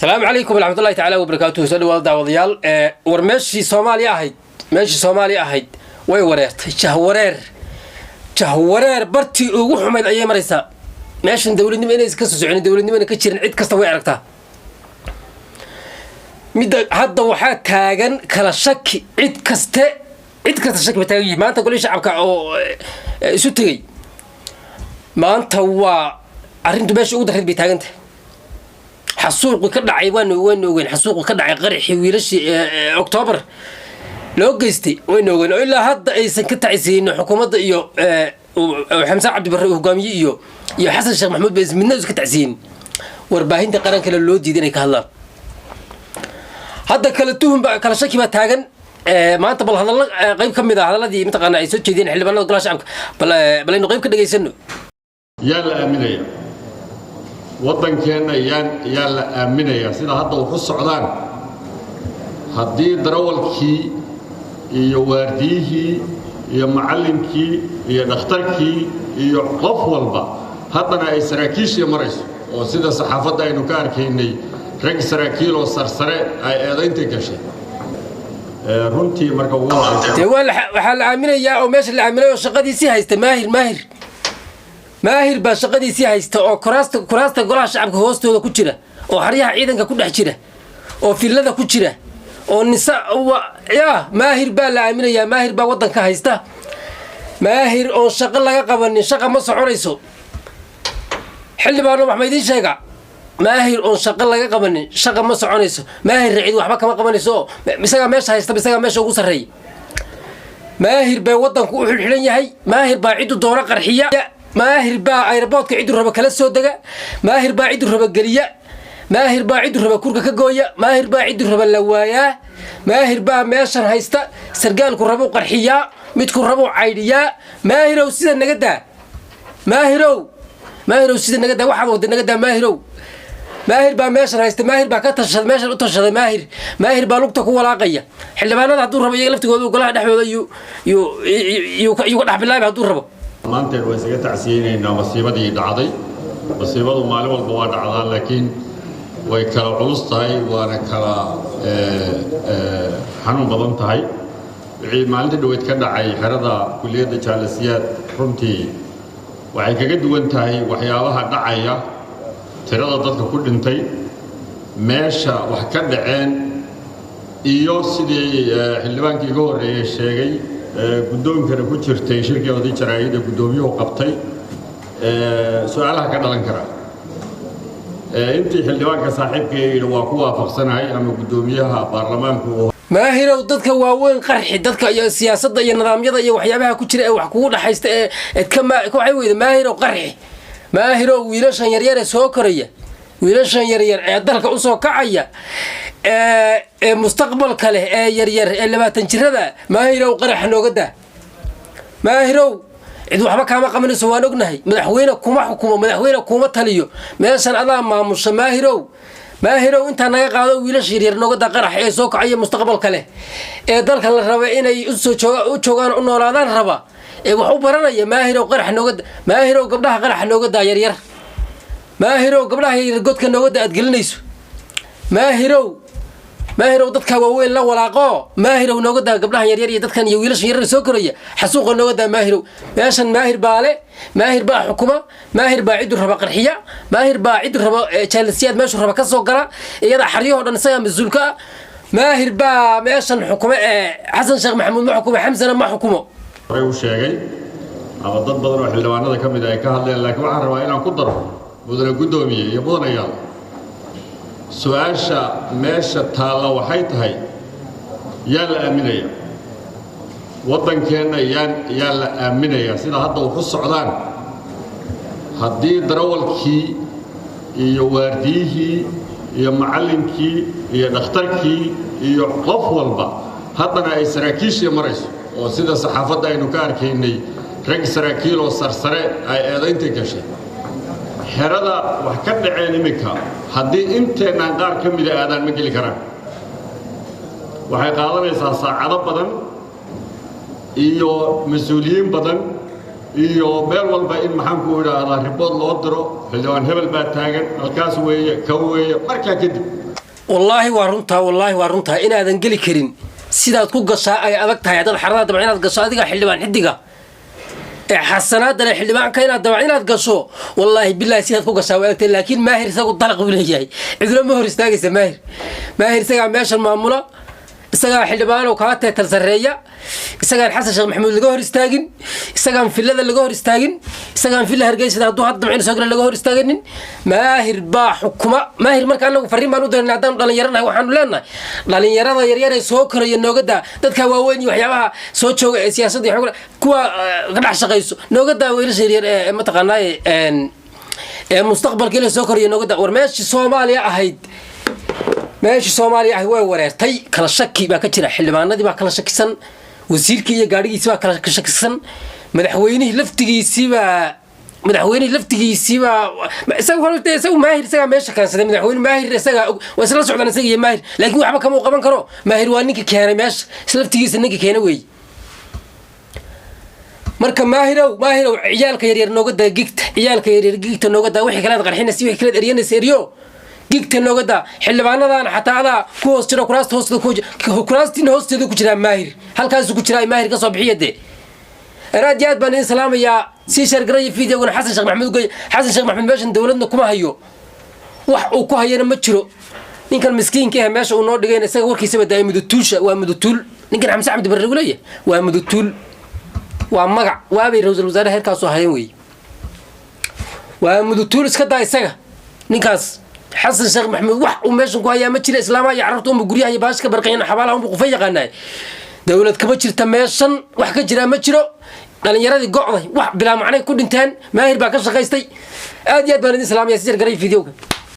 السلام عليكم ورحمة الله تعالى وبركاته. سؤال والدة وضيال ورمشي صومالي أهيد ويوريت جهورير برتي وحمد أيام رئيسة ماشي دولة نمنا يسكسوا يعني دولة نمنا كتير عيد كستوي عرقتها مد هذا وحات تاجن كلا شك عيد شك بتاعي ما أنت تقول إيش عبك أو شو تجي ما أنت هو أرنت ماشي أقدر هاد بتاعنت حسوق كذا وين حسوق كذا قرح ويلش أكتوبر لو جستي وين إلا هذا إيش كنت عايزين حكومة إيو وحمزة عبد البر وقامي إيو يا حسن الشيخ محمود بس من الناس كنت عايزين واربعين تقرن كلا اللود جدينا كهلا هذا كلتهم بقى كلا شكي بتاعن ما أنت بالهذا قريب كم ده هذا الذي متقنا يسوي جديد حلو بنا قلاش عنك بلا إنه قريب كده جيسنه يلا أمينية وطن كان يلا أمينية سيدا هذا وحص عدان هدي درول كي يوارديه يا معلم كي يا دكتور كي يا قف والبا هذا أنا إسراكيش يا مريس وسيدا صحافة إنه كاركي إني رج سراكيل وسرسرة أي أذين تكشي رنتي مركوات. تقول حال أمينية أو ماشي الأمينية وشقدي سي هيست ماهر باشقدي سي هيست أو كراسة قلها شعبك هوستو ده كتيرة أو حريها عيدا ككل حجرة أو في اللذا كتيرة أو النساء أو يا ماهر بالا أمينية ماهر باوضن كهيسته ماهر أو شغل لقى قبل شغل مصر عريسو حل بانو محمدين شيقع ماهر أو شغل لقى قبل شغل مصر عريسو ماهر رعيد وحبا كما قبل نسو بساقا ماشي هيسته بساقا ماشي وقصر ري ماهر باوضن كوحل حلين يهي ماهر باعيدو دورة قرحية ماهر با ايربورتك عيد ربا كلا سو دغا ماهر با عيد ربا غليا ماهر با عيد ربا كوركا كغويا ماهر با عيد ربا لوايا ماهر با ميشن هيستا سرغالku rabo qarxiya midku rabo caydiya maahirow sida nagada maahirow sida nagada waxa wada nagada maahir ba meeshan haysta maahir ba ka tashaday meeshan u tashaday maahir ba lugta ku walaaqaya xildhibaanada haduu rabo iyaga laftigooda golaha dhaxdooda yu ka dhaxbilaay haduu rabo maanta way isaga tacsiinayna masiibadii dhacday masiibadu maalin walba waa dhacdaa laakiin way kala culus tahay waana kala xanuun badan tahay wixii maalinta dhaweyd ka dhacay xerada kulliyadda jaalasiyaad runtii waxay kaga duwan tahay waxyaabaha dhacaya tirada dadka ku dhintay meesha wax ka dhaceen iyo sidii xildhibaankii ugu horeeyay sheegay gudoonkana ku jirtay shirkii jaraa'id gudoomiyuhu qabtay su'aalaha ka dhalan kara intii xildhibaanka saaxiibkay waa ku waafaqsanahay ama gudoomiyaha baarlamaanku maahirow dadka waaweyn qarxi dadka iyo siyaasadda iyo nidaamyada iyo waxyaabaha ku jira ee wax kugu dhaxaysta ee kama waxay weeydo maahirow qarxi maahirow wiilashan yaryar ee soo koraya wiilashan yaryar ee dalka u soo kacaya mustaqbalka leh ee yaryar ee 20 jirada maahirow qarax nooga daa maahirow cid waxba kaama qabanayso waan ognahay madaxweyne kuma xukumo madaxweyne kuma taliyo meeshan adaa maamusha maahirow inta naga qaado wiilasha yaryar nooga daa qarax ee soo kacaya mustaqbalka leh ee dalka la rabo inay u joogaan u noolaadaan raba ee wax u baranaya maahirow qarax nooga maahirow gabdhaha qarax nooga daa yaryar maahirow gabdhaha yaryar godka nooga daa aad gelinayso maahirow dadka waaweyn la walaaqo maahirow nooga daa gabdhaha yaryar iyo dadkan iyo wiilasha yaryar soo koraya xasuuqa nooga daa maahirow meeshan maahir baale maahir baa xukuma maahir baa cid raba qarxiya maahir baa cid raba jaalisiyaad meesha raba ka soo gala iyada xariyaha dhan isaga mas'uulka maahir baa meeshan xukuma xasan sheekh maxamuud ma xukumo xamsana ma xukumo way u sheegay ama dad badan oo xildhibaanada ka mid ah ay ka hadleen laakiin waxaan rabaa inaan ku daro mudane gudoomiye iyo mudanayaal سؤاشا ماشا تالا وحيتهاي يلا أمينية وطن كان يلا أمينية سيدا هذا وحص عدان هدي درول كي يوارديه يا معلم كي يا دكتور كي يا قف والبا هذا أنا إسراكيش يا مريس وسيدا صحافة إنه كاركي إني رج سراكيل وسرسرة أي أذين تكشي xerada wax ka dhaceen imika hadii inteena qaar ka mid ah aadaan ma geli karaan waxay qaadanaysaa saacado badan iyo mas'uuliyiin badan iyo meel walba in maxaan ku yiraahdaa ribood loo diro xildhibaan hebel baa taagan halkaas weeye ka weeye markaa kadib والله وارنتها إن هذا نقلي كرين سيدا تكون قصة أي أذكتها يا حرادة دبعينات قصة هذيك حلبان حديقة حسنات دل حلبان كينات دبعينات قصة والله بالله سيدا تكون قصة وقت لكن ماهر ساقو طلق بلا جاي عذرا ماهر استاقس ماهر ساقا ماشا المعمولة isagaa xildhibaan oo ka teetal sareeya isagaan xasan sheekh maxamuud laga hor istaagin isagaan filada laga hor istaagin isagaan fil hargeysa haduu hadda macna soo gal laga hor istaagin maahir baa xukuma maahir marka anagu fariin baan u doonaa hadaan dhalinyarada waxaan leenahay dhalinyarada yaryar ee soo koraya noogada dadka waaweyn waxyaabaha soo jooga ee siyaasadda iyo kuwa ka dhax shaqeyso noogada wiilasha yaryar ee ma taqaanay ee mustaqbalka la soo koraya noogada war meeshii Soomaaliya ahayd ماشي سومالي أهوى ورثي كلا شكي بقى كتير حلمان نادي بقى كلا شكسن وزيركي يجاري سوا كلا شكسن مدحويني لفتي سوا مدحويني لفتي سوا سو ماهر سوا ماشي كان سد مدحوين ماهر سوا وصل صعود أنا سجى ماهر لكن واحد كم وقبل كرو ماهر وانك كان ماشي سلفتي سنك كان وي marka maahirow ciyaalka yaryar noogada gigta ciyaalka yaryar gigta noogada wixii kala qarxina si wixii kala eriyana seriyo gigta noogada xildhibaanadan xataa ada ku hoos jira kuraasta hoosteeda ku jira maahir halkaas ku jira maahir ka soo bixiyade raadiyaad baan in salaamaya si shargaray fiidiyowna xasan sheekh maxamed meeshan dawladna kuma hayo wax uu ku hayana ma jiro ninkan miskiinka ah meesha uu noo dhigay isaga warkiisa baday mudutuusha waa mudutul ninkan xamse cabdi barre walaye waa mudutul waa magac waabay ra'iisul wasaare heerkaas oo hayeen way waa mudutul iska daa isaga ninkaas حسن شيخ محمود وح وماشي كويا ما تشيل إسلامها يعرفتهم بقوليها يباش كبرقين حبالهم بقفية قناي دولة كبتشر تماشن وح كجرا ما تشرو قال يرادي قعضي وح بلا معنى كل إنتان ما هي باكش غيستي أديات بلد الإسلام يا سير قريب فيديوك